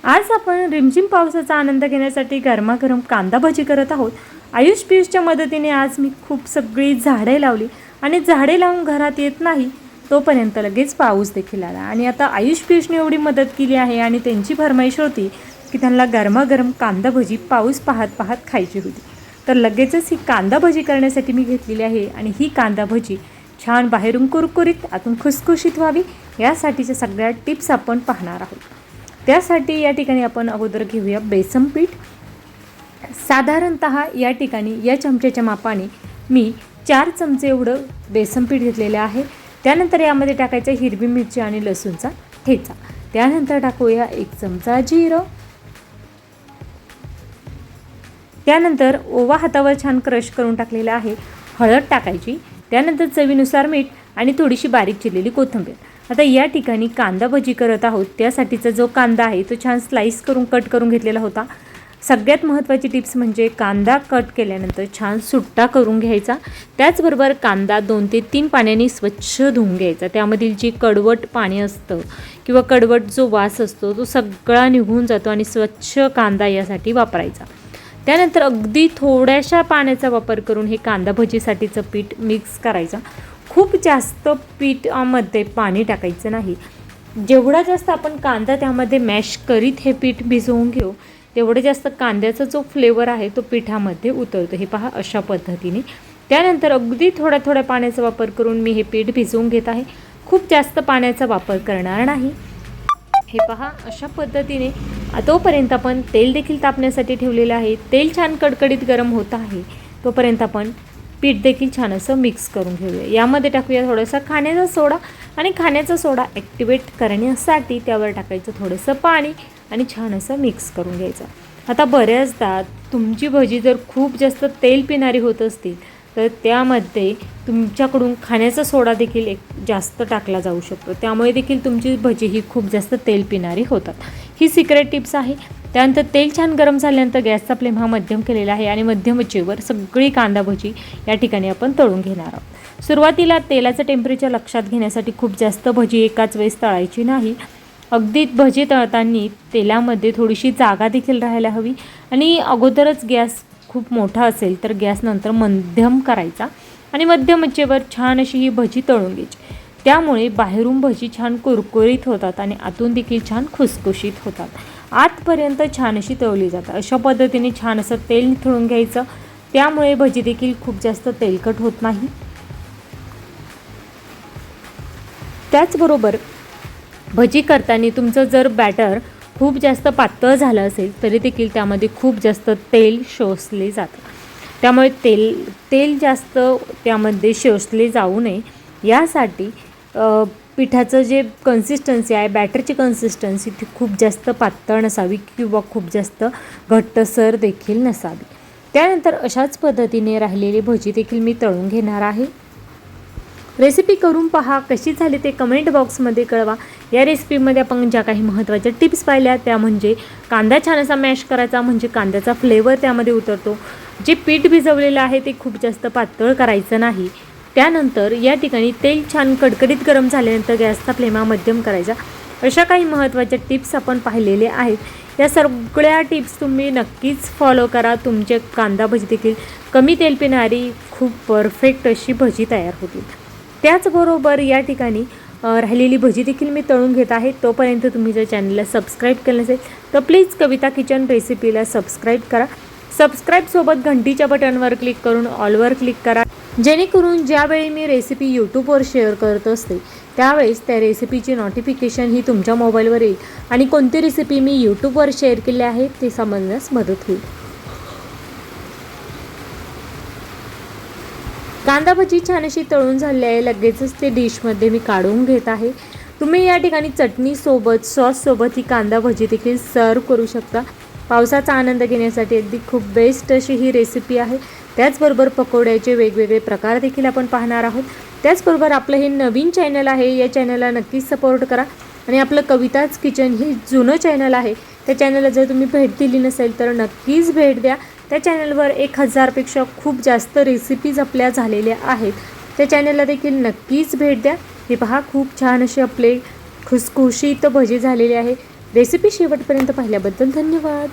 आज आपण रिमझिम पावसाचा आनंद घेण्यासाठी गरमागरम कांदा भजी करत आहोत। आयुष पियुषच्या मदतीने आज मी खूप सगळी झाडे लावली आणि झाडे लावून घरात येत नाही तोपर्यंत लगेच पाऊस देखील आला आणि आता आयुष पियुषने एवढी मदत केली आहे आणि त्यांची फरमाईश होती की त्यांना गरमागरम कांदा भजी पाऊस पाहत पाहत खायची होती। तर लगेचच ही कांदा भजी करण्यासाठी मी घेतलेली आहे आणि ही कांदा भजी छान बाहेरून कुरकुरीत आतून खुसखुशीत व्हावी यासाठीच्या सगळ्या टिप्स आपण पाहणार आहोत। त्यासाठी या ठिकाणी आपण अगोदर घेऊया बेसन पीठ। साधारणतः या ठिकाणी या चमच्याच्या मापाने मी 4 चमचे एवढं बेसन पीठ घेतलेलं आहे। त्यानंतर यामध्ये टाकायचं हिरवी मिरची आणि लसूणचा ठेचा। त्यानंतर टाकूया 1 चमचा जिरं। त्यानंतर ओवा हातावर छान क्रश करून टाकलेला आहे। हळद टाकायची, त्यानंतर चवीनुसार मीठ आणि थोडीशी बारीक चिरलेली कोथिंबीर। आता या ठिकाणी कांदा भजी करत आहोत त्यासाठीचा जो कांदा आहे तो छान स्लाइस करून कट करून घेतलेला होता। सगळ्यात महत्त्वाची टिप्स म्हणजे कांदा कट केल्यानंतर छान सुट्टा करून घ्यायचा। त्याचबरोबर कांदा 2 ते 3 पाण्याने स्वच्छ धुवून घ्यायचा। त्यामधील जे कडवट पाणी असतं किंवा कडवट जो वास असतो तो सगळा निघून जातो आणि स्वच्छ कांदा यासाठी वापरायचा। त्यानंतर अगदी थोड्याशा पाण्याचा वापर करून हे कांदा भजीसाठीचं पीठ मिक्स करायचं। खूप जास्त पीठामध्ये पाणी टाकायचं नाही। जेवढा जास्त आपण कांदा त्यामध्ये मॅश करीत हे पीठ भिजवून घेऊ तेवढं जास्त कांद्याचा जो फ्लेवर आहे तो पिठामध्ये उतरतो। हे पहा अशा पद्धतीने। त्यानंतर अगदी थोड्या पाण्याचा वापर करून मी हे पीठ भिजवून घेत आहे। खूप जास्त पाण्याचा वापर करणार नाही। हे पहा अशा पद्धतीने। तोपर्यंत आपण तेल देखील तापण्यासाठी ठेवलेलं आहे। तेल छान कडकडीत गरम होत आहे तोपर्यंत आपण पीठ देखील छान असं मिक्स करून घेऊया। यामध्ये टाकूया थोडासा खाण्याचा सोडा आणि खाण्याचा सोडा ॲक्टिवेट करण्यासाठी त्यावर टाकायचं थोडंसं पाणी आणि छान असं मिक्स करून घ्यायचं। आता बऱ्याचदा तुमची भजी जर खूप जास्त तेल पिणारी होत असतील तर त्यामध्ये तुमच्याकडून खाण्याचा सोडा देखील जास्त टाकला जाऊ शकतो। त्यामुळे देखील तुमची भजी ही खूप जास्त तेल पिणारी होतात। ही सिक्रेट टिप्स आहे। त्यानंतर तेल छान गरम झाल्यानंतर गॅसचा फ्लेम हा मध्यम केलेला आहे आणि मध्यम आचेवर सगळी कांदा भजी या ठिकाणी आपण तळून घेणार आहोत। सुरुवातीला तेलाचं टेम्परेचर लक्षात घेण्यासाठी खूप जास्त भजी एकाच वेळेस तळायची नाही। अगदी भजी तळताना तेलामध्ये थोडीशी जागा देखील राहायला हवी आणि अगोदरच गॅस खूप मोठा असेल तर गॅस नंतर मध्यम करायचा आणि मध्यम आचेवर छान अशी ही भजी तळून घ्यायची। त्यामुळे बाहेरून भजी छान कुरकुरीत होतात आणि आतून देखील छान खुसखुशीत होतात। आतपर्यंत छान अशी तळली जातात। अशा पद्धतीने छान असं तेल निथळून घ्यायचं। त्यामुळे भजी देखील खूप जास्त तेलकट होत नाही। त्याचबरोबर भजी करताना तुमचं जर बॅटर खूप जास्त पातळ झालं असेल तरी देखील त्यामध्ये खूप जास्त तेल शोषले जातं। त्यामुळे तेल जास्त त्यामध्ये शोषले जाऊ नये यासाठी पिठाचं जे कन्सिस्टन्सी आहे बॅटरची कन्सिस्टन्सी ती खूप जास्त पातळ नसावी किंवा खूप जास्त घट्टसर देखील नसावी। त्यानंतर अशाच पद्धतीने राहिलेली भजी देखील मी तळून घेणार आहे। रेसिपी करून पहा, कशी झाली ते कमेंट बॉक्समध्ये कळवा। या रेसिपीमध्ये आपण ज्या काही महत्त्वाच्या टिप्स पाहिल्या त्या म्हणजे कांदा छान असा मॅश करायचा म्हणजे कांद्याचा फ्लेवर त्यामध्ये उतरतो। जे पीठ भिजवलेलं आहे ते खूप जास्त पातळ करायचं नाही। त्यानंतर या ठिकाणी तेल छान कडकडीत गरम झाल्यानंतर गॅसचा फ्लेम हा मध्यम करायचा। अशा काही महत्त्वाच्या टिप्स आपण पाहिलेले आहेत। या सगळ्या टिप्स तुम्ही नक्कीच फॉलो करा। तुमचे कांदा भजी देखील कमी तेल पिणारी खूप परफेक्ट अशी भजी तयार होतील। त्याचबरोबर या ठिकाणी राहिलेली भजी देखील मी तळून घेत आहे। तोपर्यंत तुम्ही जर चॅनलला सबस्क्राईब केलं नसेल तर प्लीज कविता किचन रेसिपीला सबस्क्राईब करा। सबस्क्राईबसोबत घंटीच्या बटनवर क्लिक करून ऑलवर क्लिक करा, जेणेकरून ज्यावेळी मी रेसिपी यूट्यूबवर शेअर करत असते त्यावेळेस त्या रेसिपीची नोटिफिकेशन ही तुमच्या मोबाईलवर येईल आणि कोणती रेसिपी मी यूट्यूबवर शेअर केली आहे ते समजण्यास मदत होईल। कांदा भजी छान अशी तळून झाली आहे। लगेचच ते डिशमध्ये मी काढून घेत आहे। तुम्ही या ठिकाणी चटणीसोबत सॉससोबत ही कांदा भजी देखील सर्व करू शकता। पावसाचा आनंद घेण्यासाठी अगदी खूप बेस्ट अशी ही रेसिपी आहे। त्याचबरोबर पकोड्याचे वेगवेगळे प्रकार देखील आपण पाहणार आहोत। त्याचबरोबर आपलं हे नवीन चॅनल आहे, या चॅनलला नक्कीच सपोर्ट करा आणि आपलं कविताच किचन हे जुनं चॅनल आहे त्या चॅनलला जर तुम्ही भेट दिली नसेल तर नक्कीच भेट द्या। त्या चॅनलवर 1000पेक्षा खूप जास्त रेसिपीज आपल्या झालेल्या आहेत। त्या चॅनलला देखील नक्कीच भेट द्या। हे पहा खूप छान असे आपले खुसखुशीत भजी झालेले आहे। रेसिपी शेवटपर्यंत पाहिल्याबद्दल धन्यवाद.